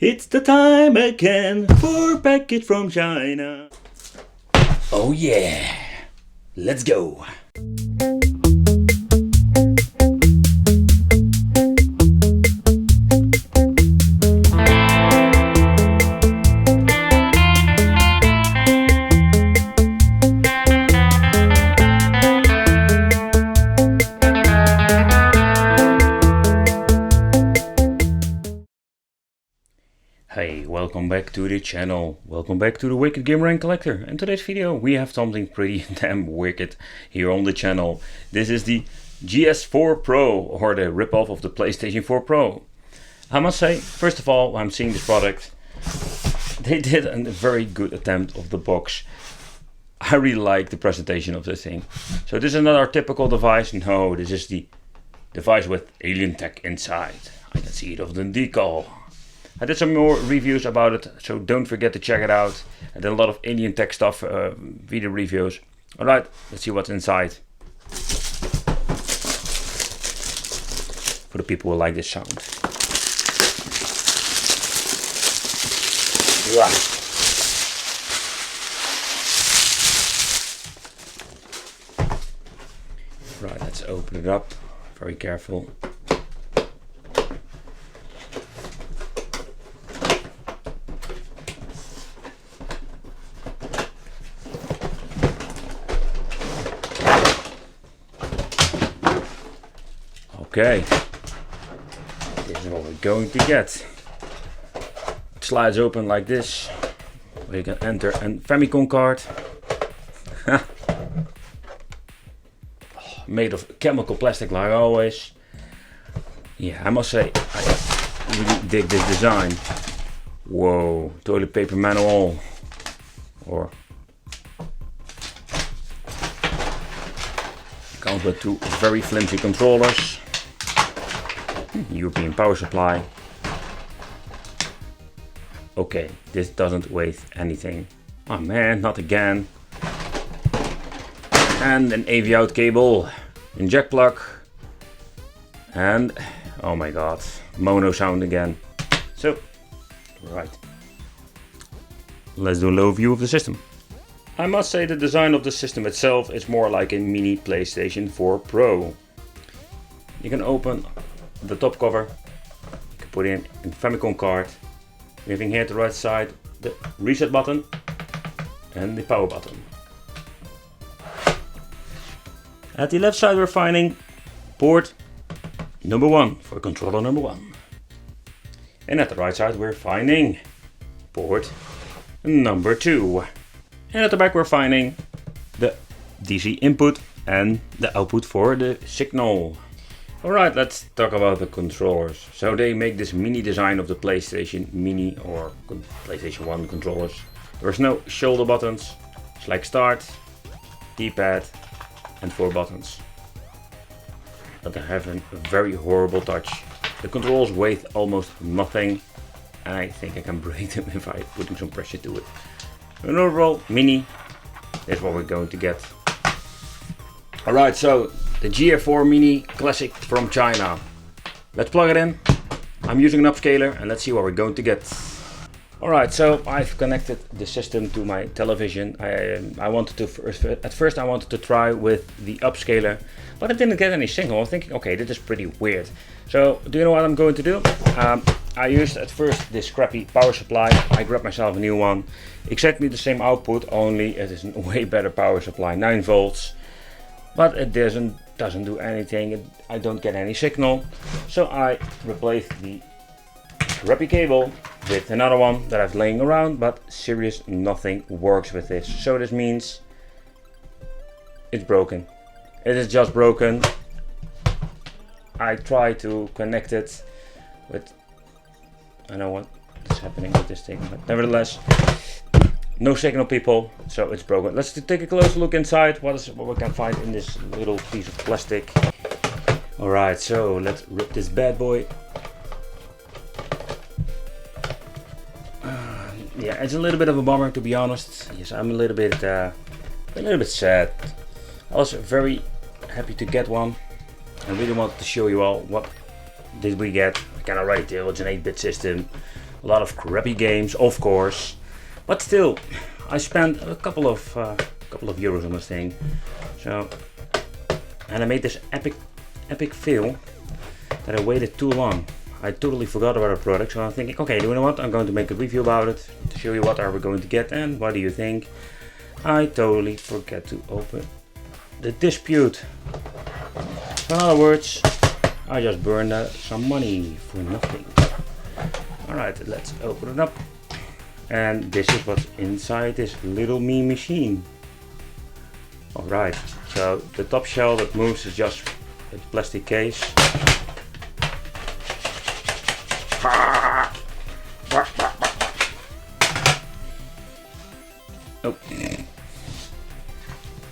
It's the time again for a package from China. Oh yeah, let's go. Hey, welcome back to the channel. Welcome back to the Wicked Gamer and Collector. In today's video we have something pretty damn wicked here on the channel. This is the GS4 Pro, or the ripoff of the PlayStation 4 Pro. I must say, first of all, I'm seeing this product. They did a very good attempt of the box. I really like the presentation of this thing. So this is not our typical device. No, this is the device with alien tech inside. I can see it on the decal. I did some more reviews about it, so don't forget to check it out. I did a lot of alien tech stuff, video reviews. Alright, let's see what's inside. For the people who like this sound. Right, let's open it up. Very careful. Okay, this is what we're going to get. It slides open like this, where you can enter a Famicom card. Made of chemical plastic like always. Yeah, I must say, I really dig this design. Whoa, toilet paper manual. Or comes with two very flimsy controllers. European power supply. Okay, this doesn't weigh anything. Oh man, not again. And an AV out cable, a jack plug, and oh my god, mono sound again. So, right, let's do a low view of the system. I must say the design of the system itself is more like a mini PlayStation 4 Pro. You can open the top cover, you can put in a Famicom card. We're having here at the right side the reset button and the power button. At the left side we're finding port number 1 for controller number 1. And at the right side we're finding port number 2. And at the back we're finding the DC input and the output for the signal. Alright, let's talk about the controllers. So they make this mini design of the PlayStation Mini or PlayStation 1 controllers. There's no shoulder buttons, it's like start, D-pad and 4 buttons. But they have a very horrible touch. The controls weigh almost nothing and I think I can break them if I put some pressure to it. An overall mini is what we're going to get. Alright, so the GS4 Mini Classic from China. Let's plug it in. I'm using an upscaler and let's see what we're going to get. Alright, so I've connected the system to my television. I wanted to at first I wanted to try with the upscaler, but I didn't get any signal. I was thinking, okay, this is pretty weird. So do you know what I'm going to do? I used at first this crappy power supply. I grabbed myself a new one. Exactly the same output, only it is a way better power supply, 9 volts. But it doesn't do anything. I don't get any signal. So I replaced the crappy cable with another one that I've laying around, but serious nothing works with this. So this means it's broken. It is just broken. I try to connect it with, I know what is happening with this thing, but nevertheless, no signal, people, so it's broken. Let's take a closer look inside. What we can find in this little piece of plastic. Alright, so let's rip this bad boy. Yeah, it's a little bit of a bummer, to be honest. Yes, I'm a little bit sad. I was very happy to get one. I really wanted to show you all what did we get. I can already tell it's an 8-bit system. A lot of crappy games, of course, but still, I spent a couple of euros on this thing. So, and I made this epic fail that I waited too long. I totally forgot about the product, so I'm thinking, okay, you know what? I'm going to make a review about it to show you what are we going to get and what do you think. I totally forget to open the dispute. In other words, I just burned some money for nothing. Alright, let's open it up. And this is what's inside this little me machine. Alright, so the top shell that moves is just a plastic case. Oh.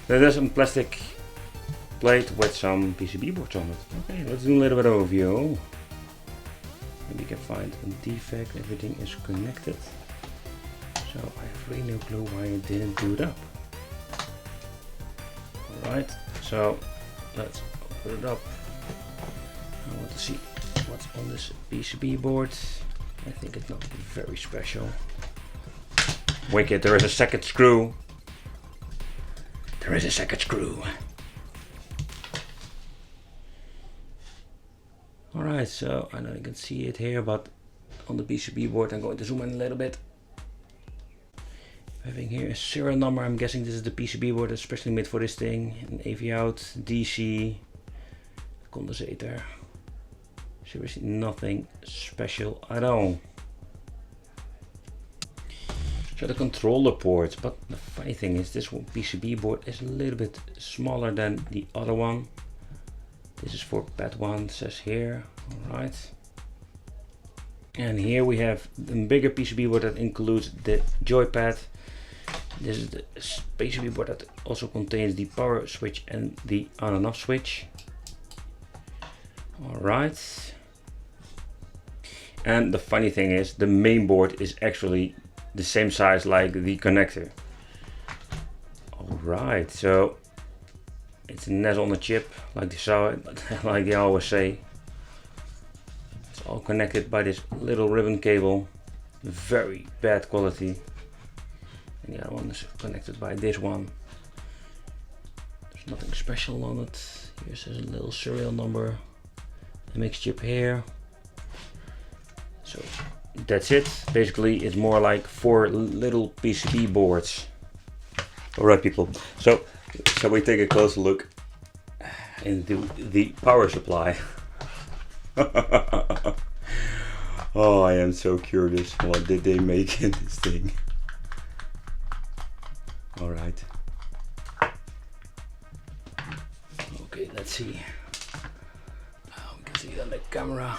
There's some plastic plate with some PCB boards on it. Okay, let's do a little bit of overview. Maybe you can find a defect, everything is connected. So I have really no clue why it didn't boot up. Alright, so let's open it up. I want to see what's on this PCB board. I think it's not very special. Wicked, there is a second screw. There is a second screw. Alright, so I know you can see it here, but on the PCB board I'm going to zoom in a little bit. Having here a serial number, I'm guessing this is the PCB board especially made for this thing. An AV out, DC, condensator. Seriously nothing special at all. So the controller ports, but the funny thing is this one PCB board is a little bit smaller than the other one. This is for pad 1, says here. Alright. And here we have the bigger PCB board that includes the joypad. This is the PCB board that also contains the power switch and the on and off switch. Alright. And the funny thing is the main board is actually the same size like the connector. Alright, so it's a NES on a chip, like they always say. It's all connected by this little ribbon cable. Very bad quality. And the other one is connected by this one. There's nothing special on it. Here's a little serial number. MX chip here. So that's it. Basically, it's more like 4 little PCB boards. Alright, people. So shall we take a closer look into the power supply? Oh, I am so curious. What did they make in this thing? Alright. Okay, let's see. We can see it on the camera.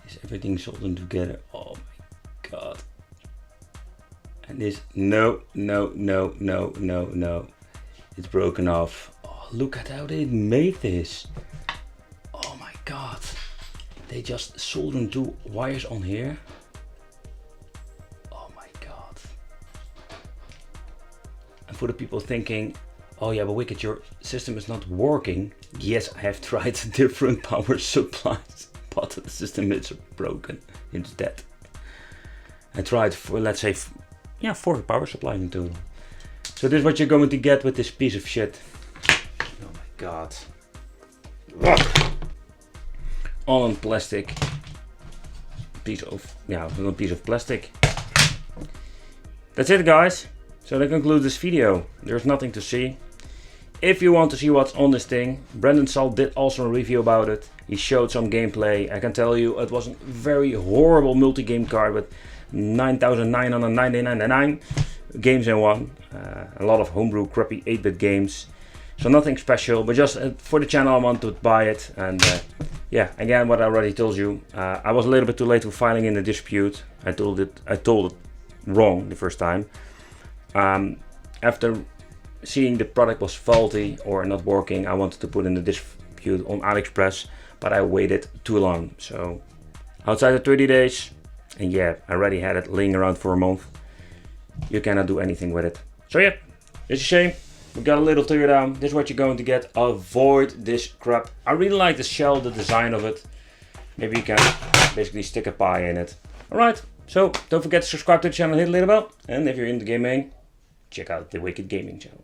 Is everything soldered together? Oh my god. And this, no. It's broken off. Oh, look at how they made this. Oh my god. They just soldered 2 wires on here. Oh my god. And for the people thinking, oh yeah, but Wicked, your system is not working. Yes, I have tried different power supplies, but the system is broken. It's dead. I tried for, let's say, 4 power supplies in total. So this is what you're going to get with this piece of shit. Oh my god. All on plastic. Piece of, a piece of plastic. That's it, guys. So that concludes this video. There's nothing to see. If you want to see what's on this thing, Brandon Saul did also a review about it. He showed some gameplay. I can tell you it was a very horrible multi-game card with 9,999 games in one. A lot of homebrew crappy 8-bit games. So nothing special, but just for the channel I want to buy it. And yeah, again, what I already told you, I was a little bit too late for filing in the dispute. I told it wrong the first time. After seeing the product was faulty or not working, I wanted to put in the dispute on AliExpress, but I waited too long. So outside of 30 days, and yeah, I already had it laying around for a month. You cannot do anything with it. So yeah, it's a shame. We got a little teardown. This is what you're going to get. Avoid this crap. I really like the shell, the design of it. Maybe you can basically stick a pie in it. Alright, so don't forget to subscribe to the channel, hit the little bell, and if you're into gaming, check out the Wicked Gaming channel.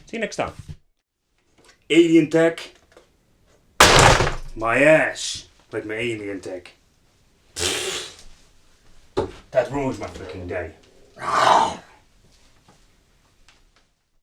See you next time. Alien tech. My ass with my alien tech. That ruins my freaking day.